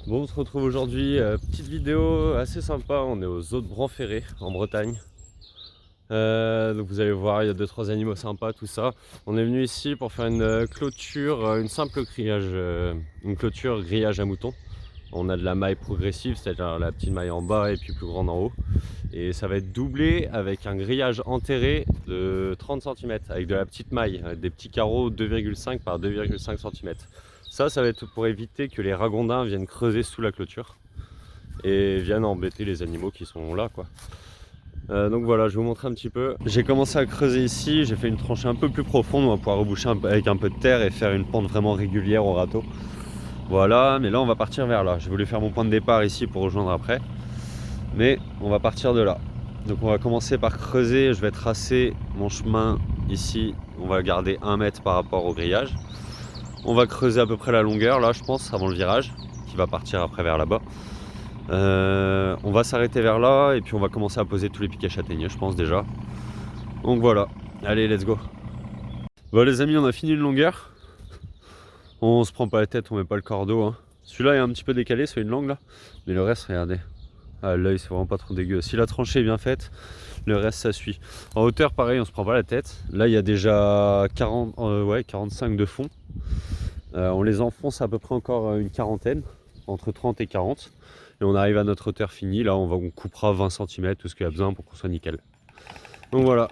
Bon, on se retrouve aujourd'hui, petite vidéo assez sympa, on est aux Eaux de Branferré en Bretagne. Donc vous allez voir, il y a 2-3 animaux sympas, tout ça. On est venu ici pour faire une clôture, une simple grillage, une clôture grillage à moutons. On a de la maille progressive, c'est-à-dire la petite maille en bas et puis plus grande en haut. Et ça va être doublé avec un grillage enterré de 30 cm, avec de la petite maille, avec des petits carreaux 2,5 par 2,5 cm. Ça va être pour éviter que les ragondins viennent creuser sous la clôture et viennent embêter les animaux qui sont là, quoi. Donc voilà, je vais vous montrer un petit peu. J'ai commencé à creuser ici, j'ai fait une tranchée un peu plus profonde, on va pouvoir reboucher avec un peu de terre et faire une pente vraiment régulière au râteau. Voilà, mais là on va partir vers là. J'ai voulu faire mon point de départ ici pour rejoindre après, mais on va partir de là. Donc on va commencer par creuser, je vais tracer mon chemin ici, on va garder 1 mètre par rapport au grillage. On va creuser à peu près la longueur là je pense avant le virage, qui va partir après vers là-bas. On va s'arrêter vers là et puis on va commencer à poser tous les piquets châtaigniers je pense déjà. Donc voilà, allez let's go. Bon les amis, on a fini une longueur. On se prend pas la tête, on met pas le cordeau hein. Celui-là est un petit peu décalé, c'est une langue là. Mais le reste regardez, ah, l'œil c'est vraiment pas trop dégueu. Si la tranchée est bien faite, le reste ça suit. En hauteur pareil, on se prend pas la tête. Là il y a déjà 45 de fond. On les enfonce à peu près encore une quarantaine, entre 30 et 40. Et on arrive à notre hauteur finie, là on coupera 20 cm, tout ce qu'il y a besoin pour qu'on soit nickel. Donc voilà.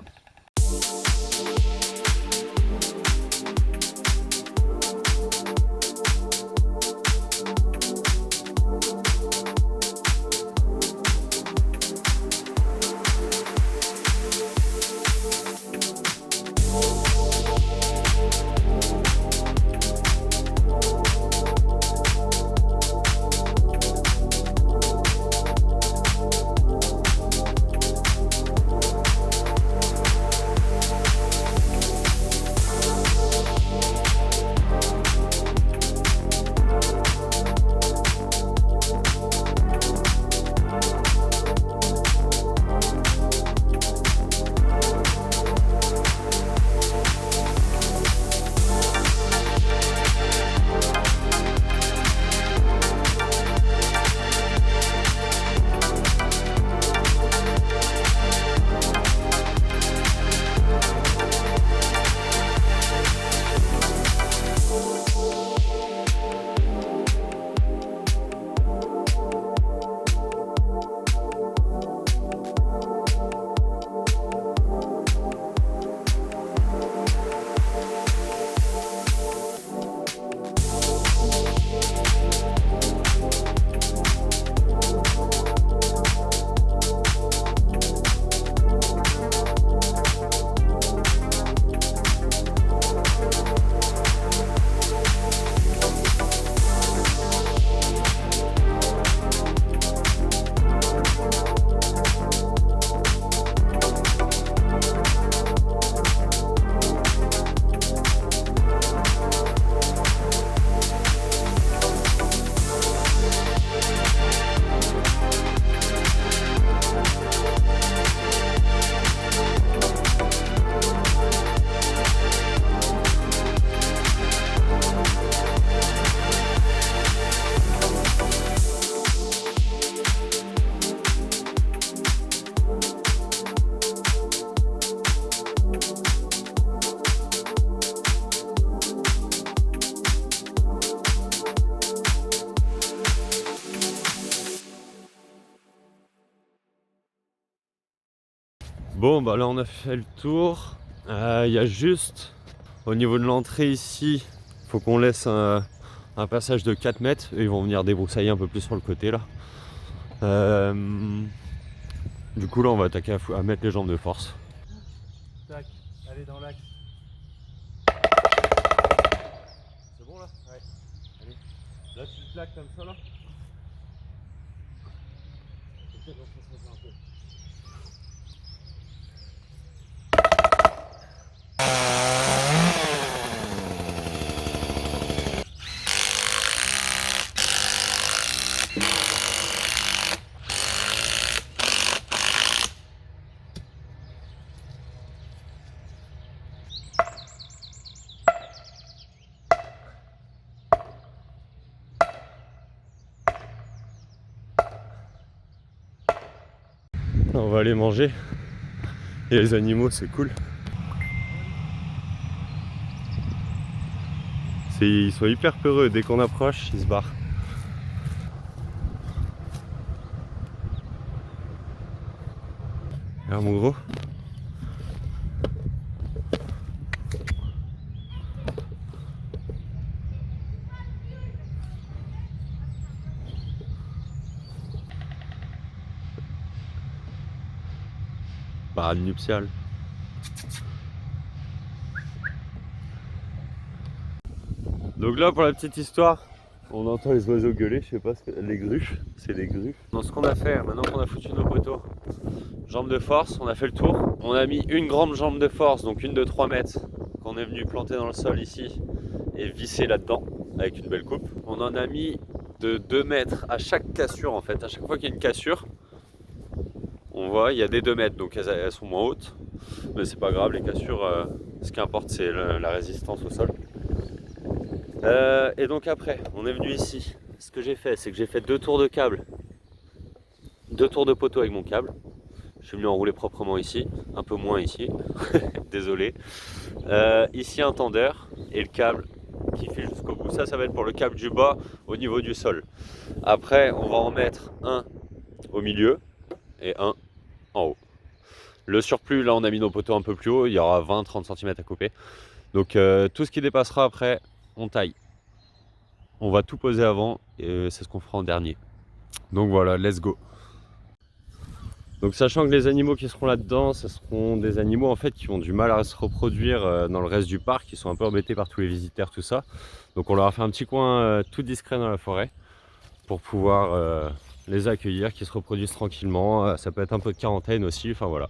Bon bah là on a fait le tour. Il y a juste au niveau de l'entrée ici, il faut qu'on laisse un passage de 4 mètres. Eux, ils vont venir débroussailler un peu plus sur le côté là. Du coup là on va attaquer à mettre les jambes de force. Tac, allez dans l'axe. C'est bon là? Ouais. Allez. Là tu le plaques comme ça là. Peut-être on se un peu. On va aller manger. Et les animaux, c'est cool. Ils sont hyper peureux, dès qu'on approche, ils se barrent. Regarde mon gros. Parade nuptiale. Donc là, pour la petite histoire, on entend les oiseaux gueuler, je sais pas, les grues, c'est les grues. Dans ce qu'on a fait, maintenant qu'on a foutu nos poteaux, jambe de force, on a fait le tour. On a mis une grande jambe de force, donc une de 3 mètres, qu'on est venu planter dans le sol ici, et visser là-dedans, avec une belle coupe. On en a mis de 2 mètres à chaque cassure en fait, à chaque fois qu'il y a une cassure, on voit, il y a des 2 mètres, donc elles sont moins hautes. Mais c'est pas grave, les cassures, ce qui importe c'est la résistance au sol. Et donc après, on est venu ici. Ce que j'ai fait, c'est que j'ai fait 2 tours de câble, 2 tours de poteau avec mon câble. Je suis venu enrouler proprement ici, un peu moins ici, désolé. Ici un tendeur et le câble qui fait jusqu'au bout. Ça va être pour le câble du bas au niveau du sol. Après, on va en mettre un au milieu et un en haut. Le surplus, là on a mis nos poteaux un peu plus haut, il y aura 20-30 cm à couper. Donc tout ce qui dépassera après, on taille. On va tout poser avant et c'est ce qu'on fera en dernier. Donc voilà, let's go. Donc sachant que les animaux qui seront là-dedans, ce seront des animaux en fait qui ont du mal à se reproduire dans le reste du parc, qui sont un peu embêtés par tous les visiteurs, tout ça. Donc on leur a fait un petit coin tout discret dans la forêt pour pouvoir les accueillir, qui se reproduisent tranquillement. Ça peut être un peu de quarantaine aussi, enfin voilà.